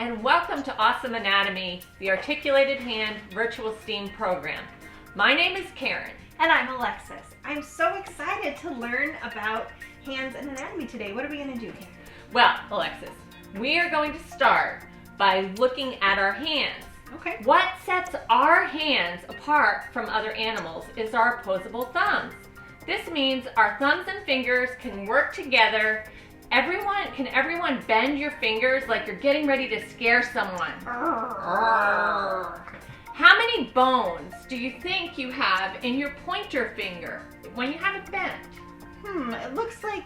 and welcome to Awesome Anatomy, the Articulated Hand Virtual STEAM program. My name is Karen. And I'm Alexis. I'm so excited to learn about hands and anatomy today. What are we going to do, Karen? Well, Alexis, we are going to start by looking at our hands. Okay. What sets our hands apart from other animals is our opposable thumbs. This means our thumbs and fingers can work together. Can everyone bend your fingers like you're getting ready to scare someone? How many bones do you think you have in your pointer finger when you have it bent? It looks like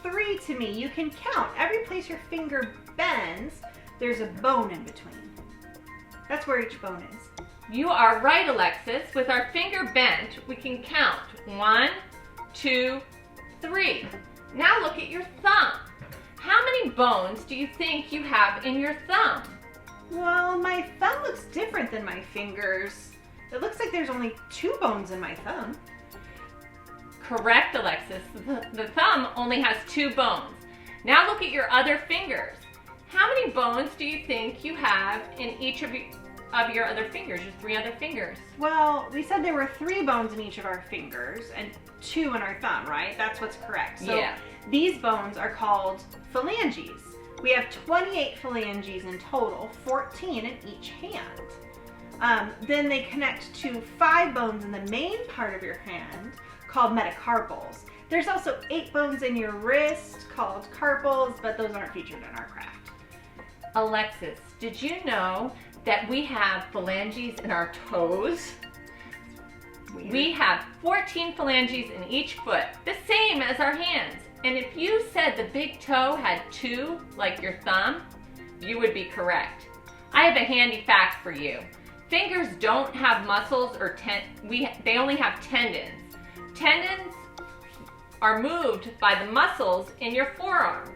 3 to me. You can count. Every place your finger bends, there's a bone in between. That's where each bone is. You are right, Alexis. With our finger bent, we can count 1, 2, 3. Now look at your thumb. How many bones do you think you have in your thumb? Well, my thumb looks different than my fingers. It looks like there's only 2 bones in my thumb. Correct, Alexis. The thumb only has 2 bones. Now look at your other fingers. How many bones do you think you have in each of your other fingers, your 3 other fingers? Well, we said there were 3 bones in each of our fingers and 2 in our thumb, right? That's what's correct. So yeah. These bones are called phalanges. We have 28 phalanges in total, 14 in each hand. Then they connect to 5 bones in the main part of your hand called metacarpals. There's also 8 bones in your wrist called carpals, but those aren't featured in our craft. Alexis, did you know that we have phalanges in our toes? Weird. We have 14 phalanges in each foot, the same as our hands. And if you said the big toe had 2, like your thumb, you would be correct. I have a handy fact for you. Fingers don't have muscles or they only have tendons. Tendons are moved by the muscles in your forearm.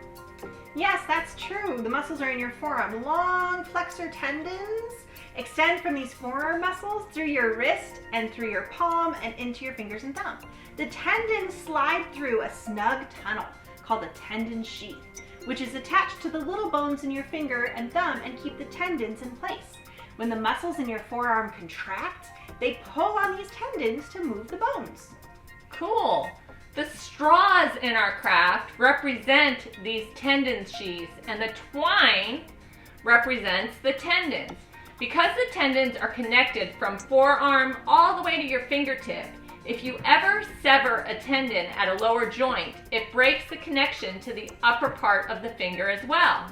Yes, that's true. The muscles are in your forearm. Long flexor tendons extend from these forearm muscles through your wrist and through your palm and into your fingers and thumb. The tendons slide through a snug tunnel called a tendon sheath, which is attached to the little bones in your finger and thumb and keep the tendons in place. When the muscles in your forearm contract, they pull on these tendons to move the bones. Cool. The straws in our craft represent these tendon sheaths, and the twine represents the tendons. Because the tendons are connected from forearm all the way to your fingertip, if you ever sever a tendon at a lower joint, it breaks the connection to the upper part of the finger as well.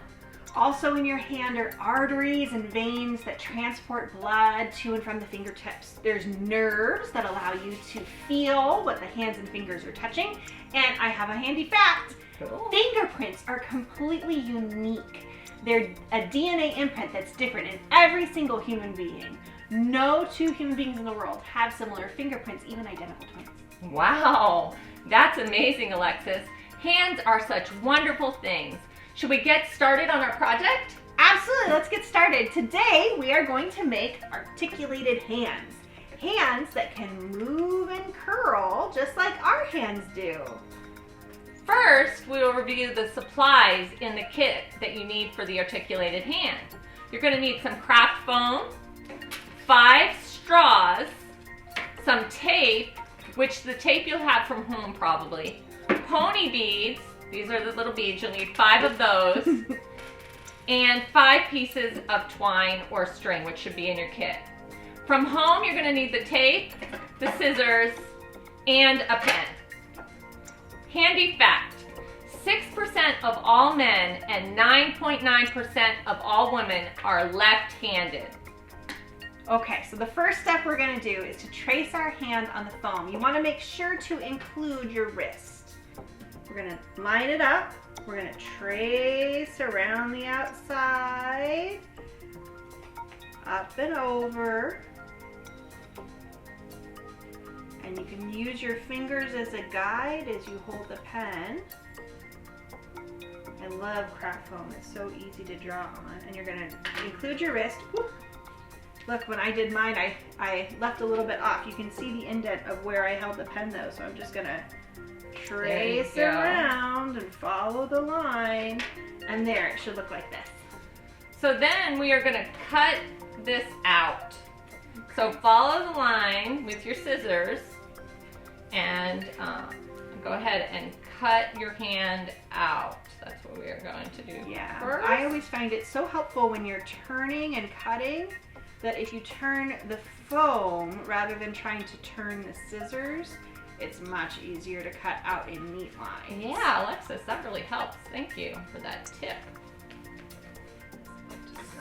Also in your hand are arteries and veins that transport blood to and from the fingertips. There's nerves that allow you to feel what the hands and fingers are touching. And I have a handy fact. Cool. Fingerprints are completely unique. They're a DNA imprint that's different in every single human being. No 2 human beings in the world have similar fingerprints, even identical twins. Wow, that's amazing, Alexis. Hands are such wonderful things. Should we get started on our project? Absolutely, let's get started. Today we are going to make articulated hands. Hands that can move and curl just like our hands do. First, we will review the supplies in the kit that you need for the articulated hand. You're going to need some craft foam, 5 straws, some tape, which the tape you'll have from home probably, pony beads, these are the little beads, you'll need 5 of those, and 5 pieces of twine or string, which should be in your kit. From home, you're going to need the tape, the scissors, and a pen. Handy fact, 6% of all men and 9.9% of all women are left-handed. Okay, so the first step we're going to do is to trace our hand on the foam. You want to make sure to include your wrist. We're going to line it up. We're going to trace around the outside, up and over. And you can use your fingers as a guide as you hold the pen. I love craft foam. It's so easy to draw on. And you're going to include your wrist. Whoop. Look, when I did mine, I left a little bit off. You can see the indent of where I held the pen though, so I'm just going to trace around and follow the line. And there, it should look like this. So then we are gonna cut this out. So follow the line with your scissors and go ahead and cut your hand out. That's what we are going to do first. I always find it so helpful when you're turning and cutting that if you turn the foam rather than trying to turn the scissors, it's much easier to cut out in neat lines. Yeah, Alexis, that really helps. Thank you for that tip.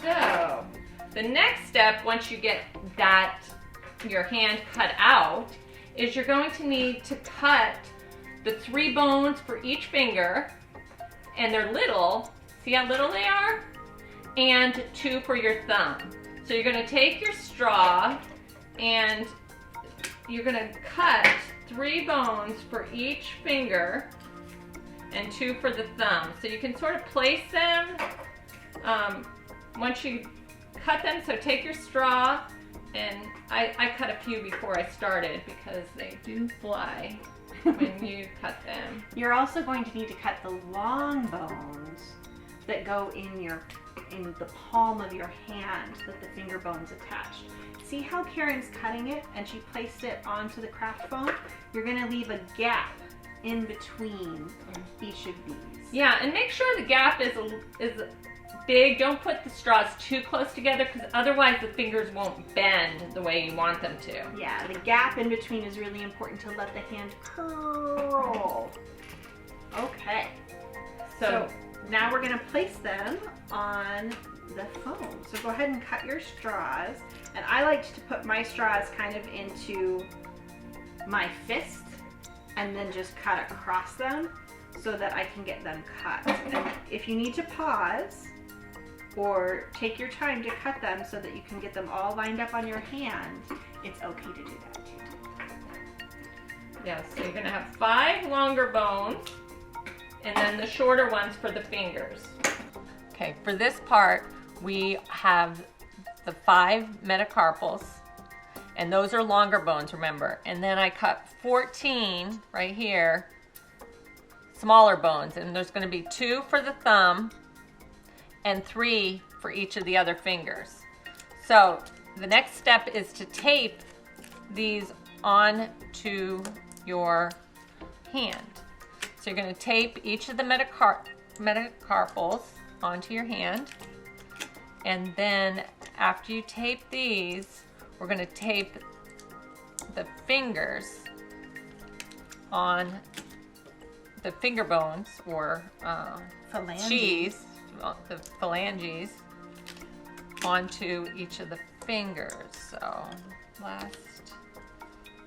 So, the next step, once you get your hand cut out, is you're going to need to cut the 3 bones for each finger, and they're little. See how little they are? And 2 for your thumb. So you're gonna take your straw and you're gonna cut 3 bones for each finger and 2 for the thumb. So you can sort of place them once you cut them. So take your straw, and I cut a few before I started because they do fly when you cut them. You're also going to need to cut the long bones that go in the palm of your hand that the finger bone's attached. See how Karen's cutting it and she placed it onto the craft foam? You're gonna leave a gap in between each of these. Yeah, and make sure the gap is big. Don't put the straws too close together because otherwise the fingers won't bend the way you want them to. Yeah, the gap in between is really important to let the hand curl. Okay, so now we're gonna place them on the foam. So go ahead and cut your straws. And I like to put my straws kind of into my fist and then just cut across them so that I can get them cut. And if you need to pause or take your time to cut them so that you can get them all lined up on your hand, it's okay to do that too. Yeah, so you're gonna have 5 longer bones and then the shorter ones for the fingers. Okay, for this part, we have the 5 metacarpals, and those are longer bones, remember. And then I cut 14 right here, smaller bones, and there's gonna be 2 for the thumb and 3 for each of the other fingers. So the next step is to tape these onto your hand. So you're gonna tape each of the metacarpals onto your hand. And then after you tape these, we're gonna tape the fingers on the finger bones or cheese, the phalanges, onto each of the fingers. So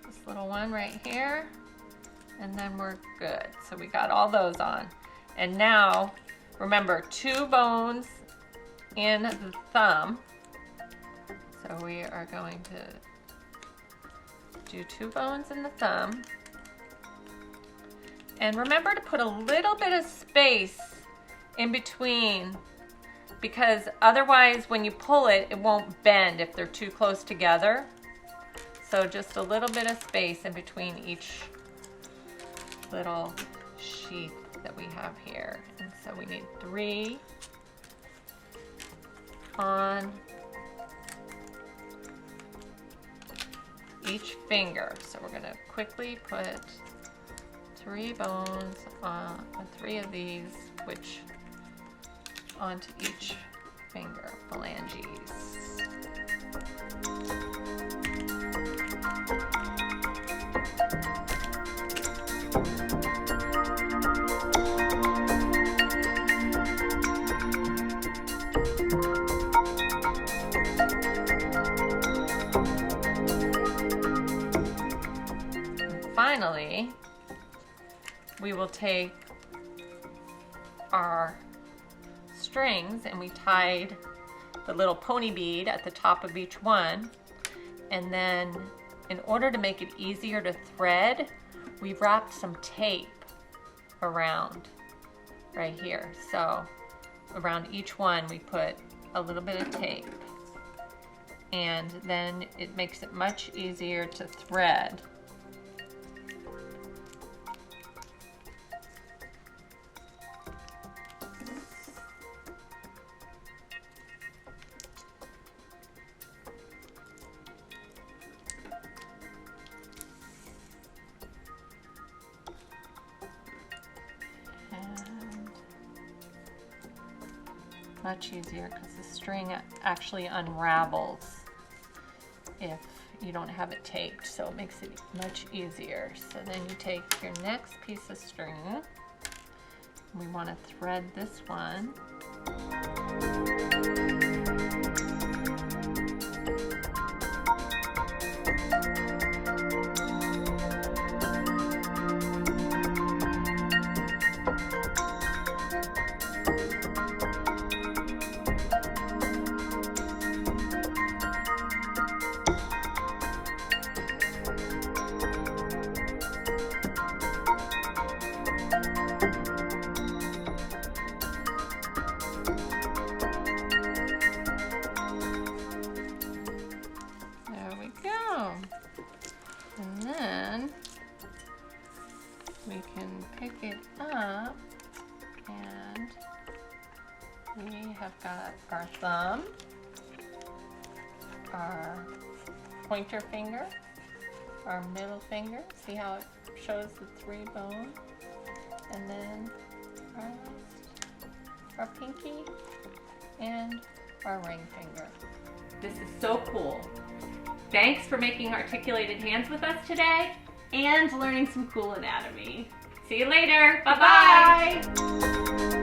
this little one right here, and then we're good. So we got all those on. And now, remember, 2 bones in the thumb. So we are going to do 2 bones in the thumb. And remember to put a little bit of space in between, because otherwise when you pull it, it won't bend if they're too close together. So just a little bit of space in between each little sheath that we have here. And so we need 3 on each finger. So we're going to quickly put 3 bones on 3 of these, which onto each finger, phalanges. Finally, we will take our strings, and we tied the little pony bead at the top of each one, and then in order to make it easier to thread, we wrapped some tape around right here. So around each one we put a little bit of tape, and then it makes it much easier to thread. Much easier because the string actually unravels if you don't have it taped, so it makes it much easier. So then you take your next piece of string. We want to thread this one. And then we can pick it up, and we have got our thumb, our pointer finger, our middle finger. See how it shows the 3 bones? And then our pinky and our ring finger. This is so cool. Thanks for making articulated hands with us today. And learning some cool anatomy. See you later. Bye-bye. Bye.